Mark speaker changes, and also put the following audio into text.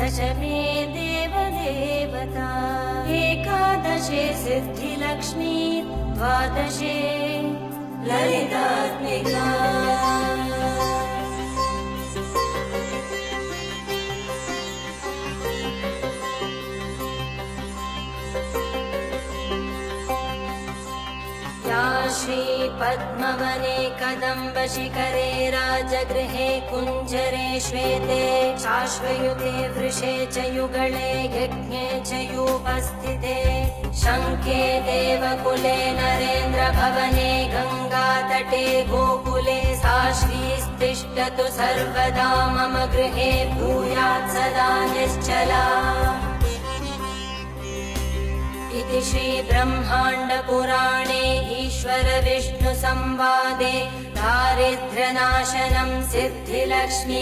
Speaker 1: दशमे देवदेवता एकादशे सिद्धिलक्ष्मी द्वादशे ललितात्मिका श्रीपद्मवने कदम्बशिखरे राजगृहे कुञ्जरे श्वेते शाश्वयुते वृषे च युगळे यज्ञे च योपस्थिते शङ्खे देवकुले नरेन्द्रभवने गङ्गातटे गोकुले सा श्रीस्तिष्ठतु सर्वदा मम गृहे भूयात् सदा निश्चला। इति श्रीब्रह्माण्डपुराणे ईश्वरविष्णुसंवादे दारिद्र्यनाशनं सिद्धिलक्ष्मी